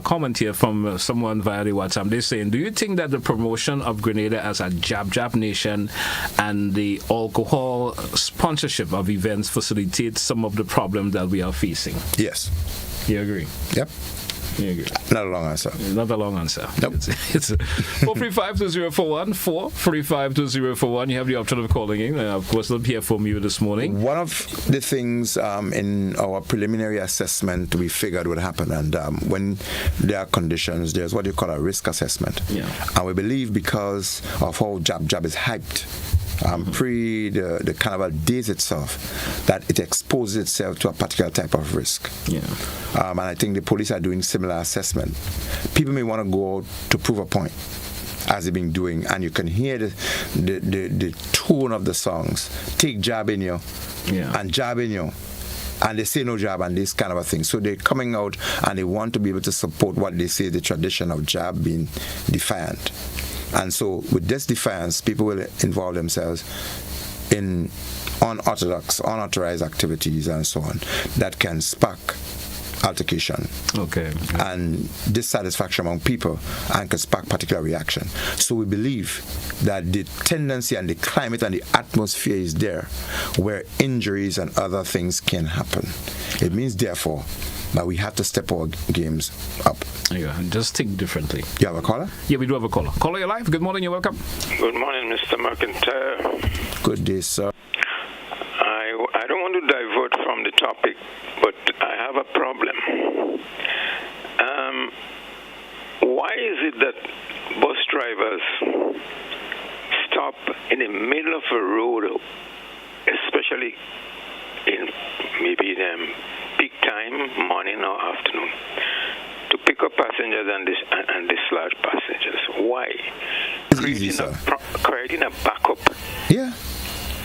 the WhatsApp. They're saying, do you think that the promotion of Grenada as a jab nation and the alcohol sponsorship of events facilitates some of the problems that we are facing? Yes. You agree? Yep. You agree? Not a long answer. Not a long answer. Nope. It's 435-2041, 435-2041. You have the option of calling in. Of course, we'll hear from you this morning. One of the things in our preliminary assessment we figured would happen, and when there are conditions, there's what you call a risk assessment. Yeah. And we believe because of how jab is hyped, pre the carnival days itself, that it exposes itself to a particular type of risk. Yeah. And I think the police are doing similar assessment. People may want to go out to prove a point, as they've been doing, and you can hear the tone of the songs. Take jab in you, and jab in you. And they say no jab and this kind of a thing. So they're coming out and they want to be able to support what they say the tradition of jab being defiant. And so with this defiance, people will involve themselves in unorthodox, unauthorized activities and so on that can spark altercation and dissatisfaction among people and can spark particular reaction. So we believe that the tendency and the climate and the atmosphere is there where injuries and other things can happen. It means therefore that we have to step our games up. Yeah, just think differently. You have a caller? Yeah, we do have a caller. Caller, you're live. Good morning, you're welcome. Good morning, Mr. McIntyre. Good day, sir. I don't want to divert from the topic, but I have a problem. Why is it that bus drivers stop in the middle of a road, especially in maybe peak time, morning or afternoon, to pick up passengers and dislodge passengers? Why? It's easy, sir. Creating a backup. Yeah.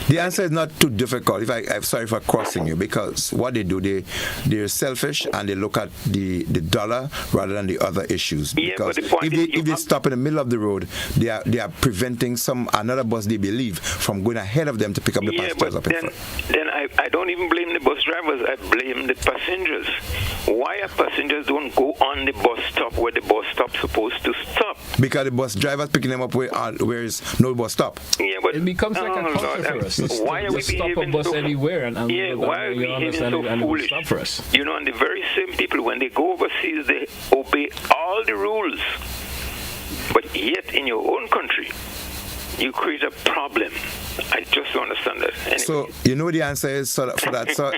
The answer is not too difficult. I'm sorry for crossing you, because what they do, they're selfish and they look at the dollar rather than the other issues. Because if they stop in the middle of the road, they are preventing another bus they believe from going ahead of them to pick up the passengers up in front. Then I don't even blame the bus drivers. I blame the passengers. Why are passengers don't go on the bus stop where the bus stop's supposed to stop? Because the bus drivers picking them up where is no bus stop. Yeah, but it becomes like a culture for us. Why are we behaving so anywhere why are we behaving so foolish? For us. You know, and the very same people, when they go overseas, they obey all the rules. But yet, in your own country, you create a problem. I just don't understand that. Anyway. So, you know the answer is for that. So,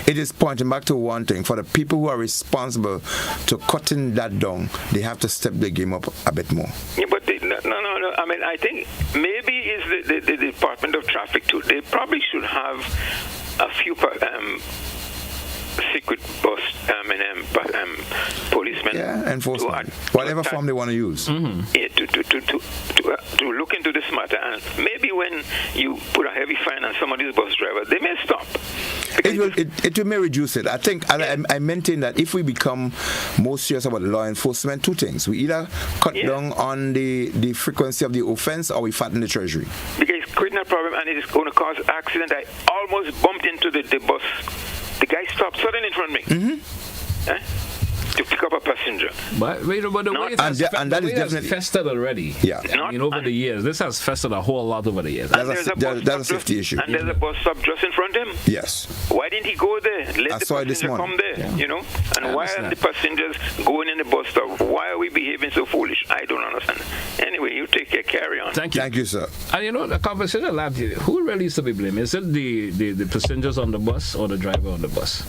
it is pointing back to one thing. For the people who are responsible to cutting that down, they have to step the game up a bit more. Yeah, but no. I mean, I think maybe it's the Department of Traffic too. They probably should have a few secret bus policemen. Yeah, enforcement. Whatever form they want to use. Mm-hmm. Yeah, to look into this matter, and maybe when you put a heavy fine on some of these bus drivers, they may stop. It may reduce it. I think I maintain that if we become more serious about law enforcement, two things: we either cut down on the frequency of the offense, or we fatten the treasury. Because it's creating a problem, and it is going to cause accident. I almost bumped into the bus. The guy stopped suddenly in front of me. Mm-hmm. to pick up a passenger. But wait, but the way it has, and that is definitely festered already. Yeah. I mean, over the years, this has festered a whole lot over the years. That's a safety issue. And there's a bus stop just in front of him. Yes. Why didn't he go there? Let the passenger come there, And why are the passengers going in the bus stop? Why are we behaving so foolish? I don't understand. Anyway, you take care. Carry on. Thank you, sir. And the conversation lab, who really is to be blamed? Is it the passengers on the bus or the driver on the bus?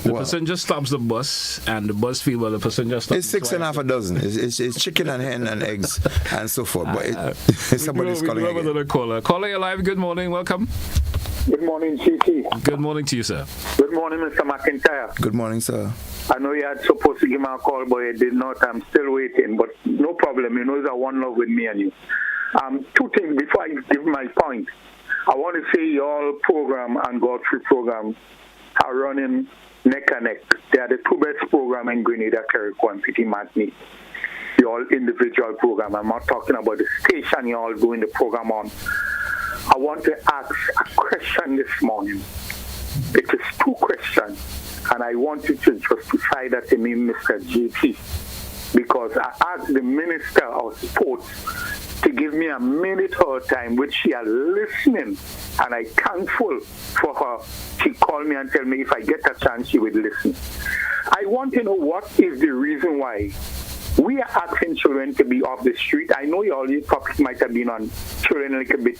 The passenger stops the bus, and the bus feel the passenger stops. It's 6.5 dozen. It's chicken and hen and eggs and so forth. But somebody's calling again. Another caller. Caller, you're live. Good morning. Welcome. Good morning, CT. Good morning to you, sir. Good morning, Mr. McIntyre. Good morning, sir. I know you had supposed to give me a call, but you did not. I'm still waiting, but no problem. It's a one love with me and you. Two things before I give my point. I want to say your program and Godfrey program are running neck and neck. They are the two best program in Grenada, Carriacou, and Petit Martinique. Your individual program. I'm not talking about the station you're all doing the program on. I want to ask a question this morning. It is two questions, and I want you to justify that to me, Mr. GT, because I asked the Minister of Sports to give me a minute her time, which she is listening, and I'm thankful for her. She called me and told me if I get a chance, she would listen. I want to know what is the reason why we are asking children to be off the street. I know your topic might have been on children a little bit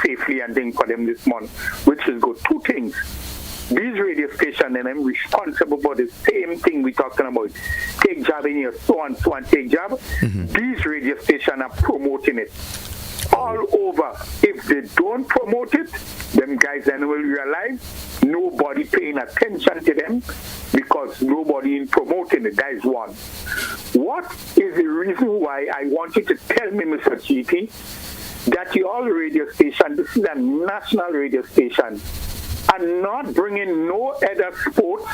safely and things for them this month, which is good. Two things. These radio stations, and I'm responsible for the same thing we're talking about. Take job in here, so and take job. Mm-hmm. These radio stations are promoting it all over. If they don't promote it, them guys then will realize nobody paying attention to them because nobody is promoting it. That is one. What is the reason why I want you to tell me, Mr. GP, that your radio station, this is a national radio station, and not bringing no other sports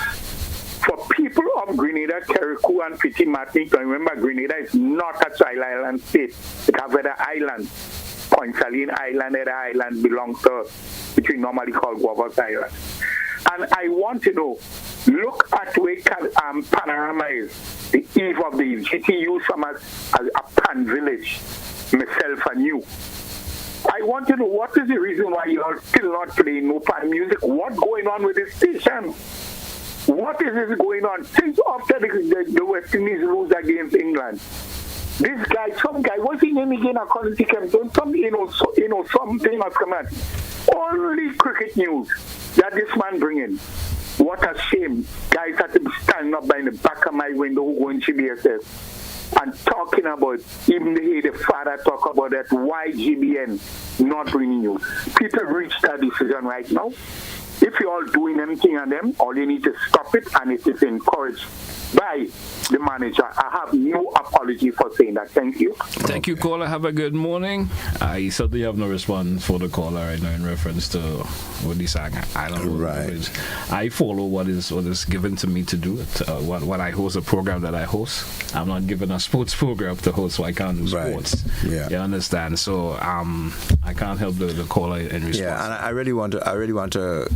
for people of Grenada, Carriacou, and Petit Martinique? Remember, Grenada is not a child island state. It has other islands. Point Saline Island, other island belongs to us, which we normally call Guavas Island. And I want to know, look at where Panorama is, the eve of the GT use some as a pan village, myself and you. I want to know what is the reason why you are still not playing no pan music. What's going on with this station? What is this going on? Since after the West Indies lose against England, this guy, some guy, what's his name again? I can't think of him. Something has come out. Only cricket news that this man bringing. What a shame. Guys had to be standing up by the back of my window going to GBSS and talking about, even the father talk about that, why GBN not bringing you. People reach that decision right now. If you're all doing anything on them, all you need to stop it, and it is encouraged by the manager. I have no apology for saying that. Thank you. Thank you, caller. Have a good morning. I certainly have no response for the caller right now in reference to what he's saying. I don't know. Right. I follow what is given to me to do. What I host, a program that I host. I'm not given a sports program to host, so I can't do sports. Yeah. You understand? So I can't help the caller in response. Yeah, and I really want to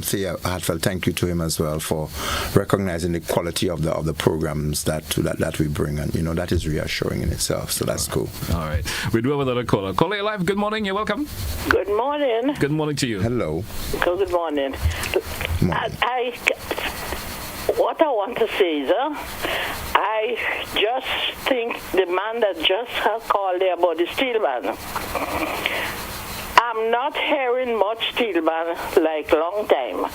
say a heartfelt thank you to him as well for recognizing the quality of the programs that we bring, and that is reassuring in itself. So that's cool. All right, we do have another caller. Caller, you're live. Good morning. You're welcome. Good morning. Good morning to you. Hello. Good morning. What I want to say is, I just think the man that just has called there about the steel band, I'm not hearing much steel band like long time.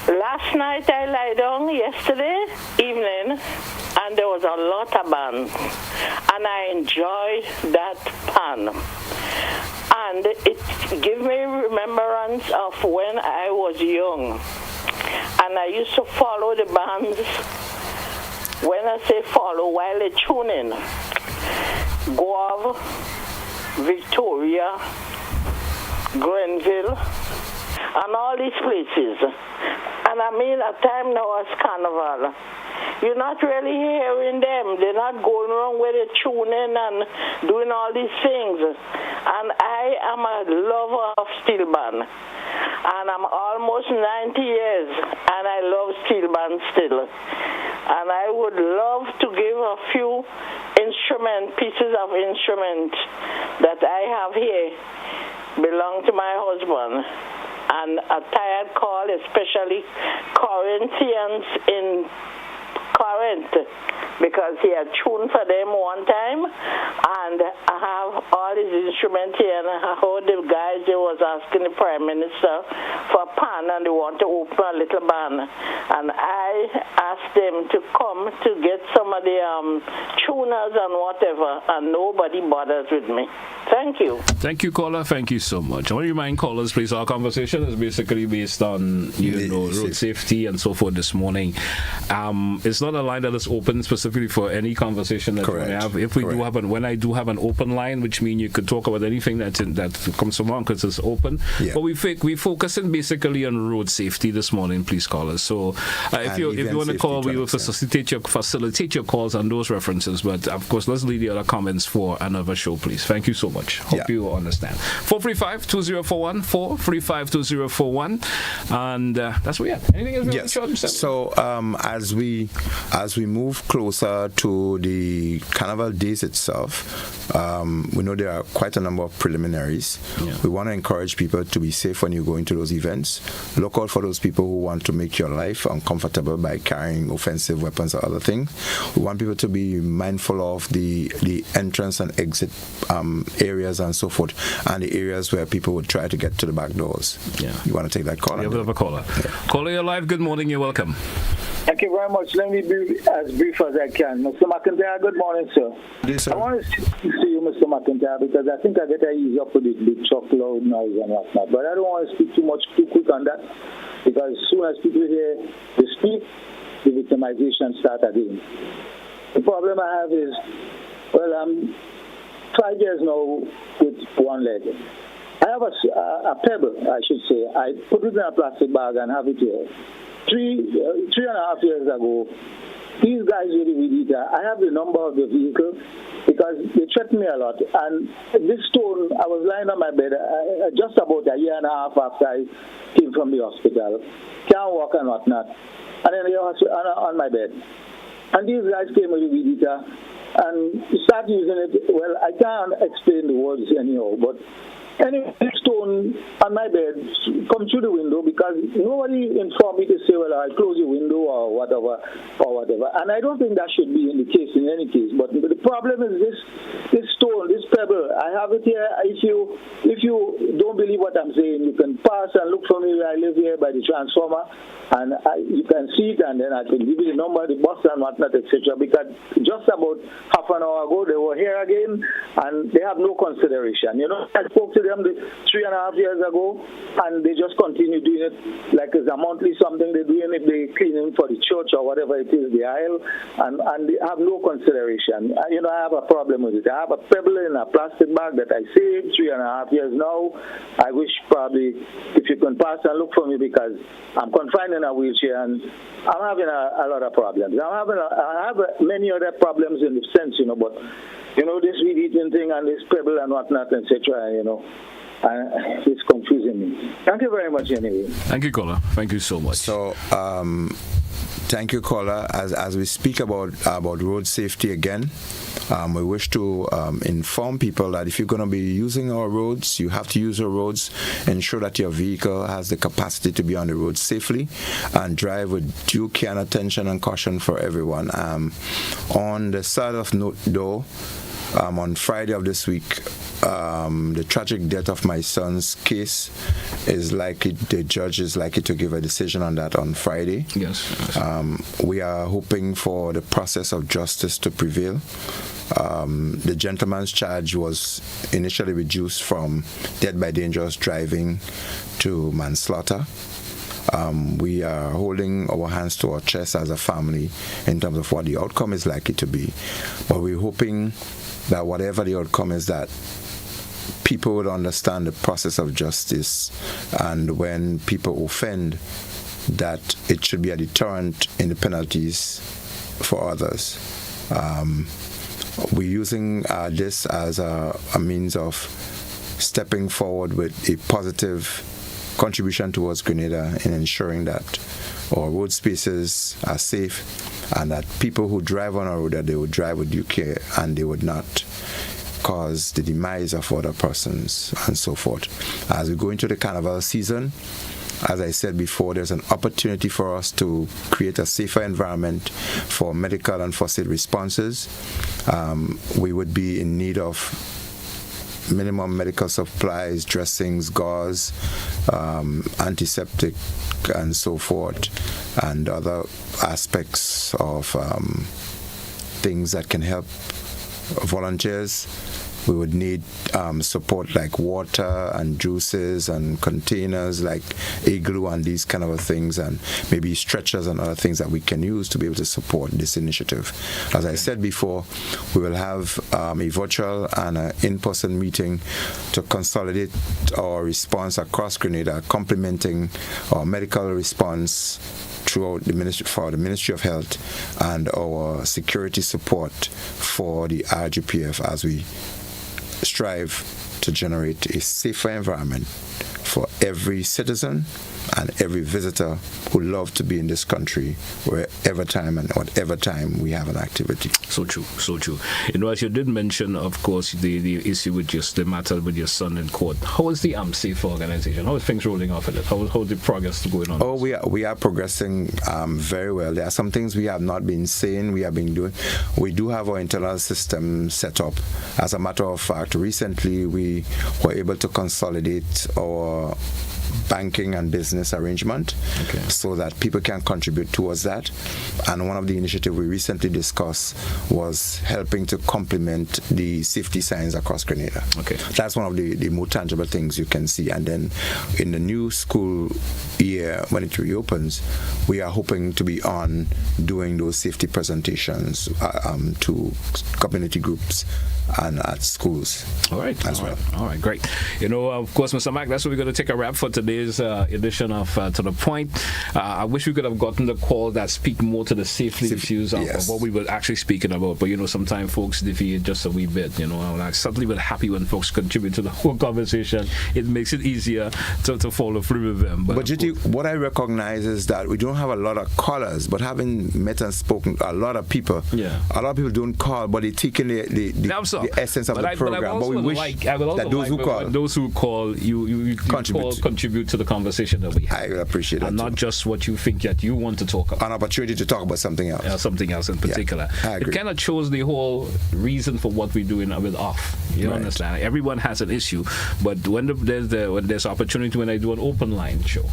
Last night I lie down yesterday evening and there was a lot of band and I enjoyed that pan. And it gave me remembrance of when I was young. And I used to follow the bands. When I say follow, while they tune in. Guave, Victoria, Grenville, and all these places. And I mean, at time now as Carnival, you're not really hearing them. They're not going around where they tuning and doing all these things. And I am a lover of steel band. And I'm almost 90 years, and I love steel band still. And I would love to give a few pieces of instrument that I have here belong to my husband. And a tired call, especially Corinthians in Corinth, because he had tuned for them one time, and I have all his instruments here, and I heard the guys, they was asking the Prime Minister for a pan, and they want to open a little band, and I asked them to come to get some of the tuners and whatever, and nobody bothers with me. Thank you. Thank you, caller. Thank you so much. I want to remind callers, please, our conversation is basically based on, road safety and so forth this morning. It's not a line that is open specifically for any conversation that we have. If we do have when I do have an open line, which means you could talk about anything that comes from because it's open. Yeah. But we focusing basically on road safety this morning, please, callers. So if you want to call, we will facilitate your calls on those references. But of course, let's leave the other comments for another show, please. Thank you so much. Hope you understand. 435-2041, 435-2041, and that's what we have. Anything else? Yes. So as we move closer to the Carnival days itself, we know there are quite a number of preliminaries. Yeah. We want to encourage people to be safe when you go into those events. Look out for those people who want to make your life uncomfortable by carrying offensive weapons or other things. We want people to be mindful of the entrance and exit areas and so forth, and the areas where people would try to get to the back doors. Yeah. You want to take that call? We have a caller. Yeah. Caller, you're live. Good morning. You're welcome. Thank you very much. Let me be as brief as I can. Mr. McIntyre, good morning, sir. Yes, sir. I want to see you, Mr. McIntyre, because I think I better ease up with this big truck loud noise and whatnot. But I don't want to speak too quick on that, because as soon as people hear the speak, the victimization starts again. The problem I have is, I'm 5 years now with one leg. I have a pebble, I should say. I put it in a plastic bag and have it here. 3.5 years ago, these guys with the weed eater, I have the number of the vehicle because they threatened me a lot. And this stone, I was lying on my bed just about a year and a half after I came from the hospital. Can't walk and whatnot. And then they were on my bed. And these guys came with the weed eater and started using it. Well, I can't explain the words anyhow, but any stone on my bed come through the window because nobody informed me to say, well, I'll close the window or whatever. And I don't think that should be in the case in any case. But the problem is this stone, this pebble. I have it here. If you don't believe what I'm saying, you can pass and look for me where I live here by the transformer, and you can see it, and then I can give you the number, the bus and whatnot, etc. Because just about half an hour ago, they were here again, and they have no consideration. I spoke to them 3.5 years ago, and they just continue doing it like it's a monthly something they're doing if they're cleaning for the church or whatever it is, the aisle, and they have no consideration. I have a problem with it. I have a pebble in a plastic bag that I saved 3.5 years now. I wish probably if you can pass and look for me because I'm confined in a wheelchair and I'm having a lot of problems. I have many other problems in the sense, but this weed eating thing and this pebble and whatnot, etc., it's confusing me. Thank you very much anyway. Thank you, caller. Thank you so much. So, thank you, caller. As we speak about road safety again, we wish to inform people that if you're going to be using our roads, you have to use our roads. Ensure that your vehicle has the capacity to be on the road safely and drive with due care and attention and caution for everyone. On the side of note, though, on Friday of this week, the tragic death of my son's case the judge is likely to give a decision on that on Friday. Yes. We are hoping for the process of justice to prevail. The gentleman's charge was initially reduced from death by dangerous driving to manslaughter. We are holding our hands to our chest as a family in terms of what the outcome is likely to be. But we're hoping that whatever the outcome is, that people would understand the process of justice, and when people offend, that it should be a deterrent in the penalties for others. We're using this as a means of stepping forward with a positive contribution towards Grenada in ensuring that our road spaces are safe, and that people who drive on our road, that they would drive with due care and they would not cause the demise of other persons and so forth. As we go into the carnival season, as I said before, there's an opportunity for us to create a safer environment for medical and first aid responses. We would be in need of minimum medical supplies, dressings, gauze, antiseptic, and so forth, and other aspects of things that can help volunteers. We would need support like water and juices and containers like igloo and these kind of things, and maybe stretchers and other things that we can use to be able to support this initiative. As I said before, we will have a virtual and an in-person meeting to consolidate our response across Grenada, complementing our medical response throughout the Ministry of Health and our security support for the RGPF as we strive to generate a safer environment for every citizen and every visitor who love to be in this country, wherever time and whatever time we have an activity. So true, so true. You know, as you did mention, of course, the issue with the matter with your son in court. How is the safe organization? How is things rolling off in it? How is the progress going on? Oh, we are progressing very well. There are some things we have not been saying, we have been doing. We do have our internal system set up. As a matter of fact, recently we were able to consolidate our banking and business arrangement, so that people can contribute towards that. And one of the initiatives we recently discussed was helping to complement the safety signs across Grenada. That's one of the more tangible things you can see. And then in the new school year, when it reopens, we are hoping to be on doing those safety presentations to community groups and at schools. All right. All right, great. You know, of course, Mr. Mac, that's what we're going to take a wrap for today's edition of To The Point. I wish we could have gotten the call that speak more to the safety issues of what we were actually speaking about. But, you know, sometimes folks deviate just a wee bit, you know. And I certainly was happy when folks contribute to the whole conversation. It makes it easier to follow through with them. But JT, what I recognize is that we don't have a lot of callers, but having met and spoken a lot of people, a lot of people don't call, but they take in the essence of the program. But we wish that those who call, you contribute to the conversation that we have. I appreciate that. And not just what you think that you want to talk about. An opportunity to talk about something else. Something else in particular. I agree. It kind of shows the whole reason for what we're doing with off. You understand? Everyone has an issue, but when there's opportunity, when I do an open line show,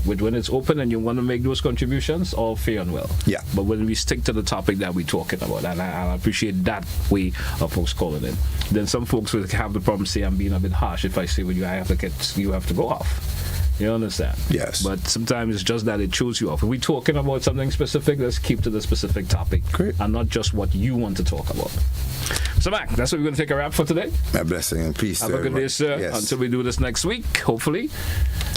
when it's open and you want to make those contributions, all fair and well. Yeah. But when we stick to the topic that we're talking about, and I appreciate that way of folks calling in. Then some folks will have the problem, say I'm being a bit harsh if I say, well, you have to go off. You understand? Yes. But sometimes it's just that it shows you off. If we're talking about something specific, let's keep to the specific topic. Great. And not just what you want to talk about. So, Mac, that's what we're going to take a wrap for today. My blessing and peace. Have a good day, sir. Yes. Until we do this next week, hopefully.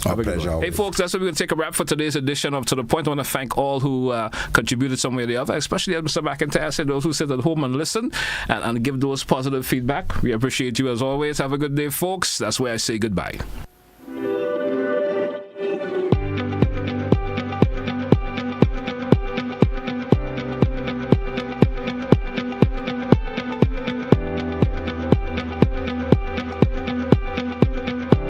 Our pleasure. Hey, folks, that's what we're going to take a wrap for today's edition of To The Point. I want to thank all who contributed some way or the other, especially as Mr. McIntyre said, those who sit at home and listen and give those positive feedback. We appreciate you as always. Have a good day, folks. That's where I say goodbye.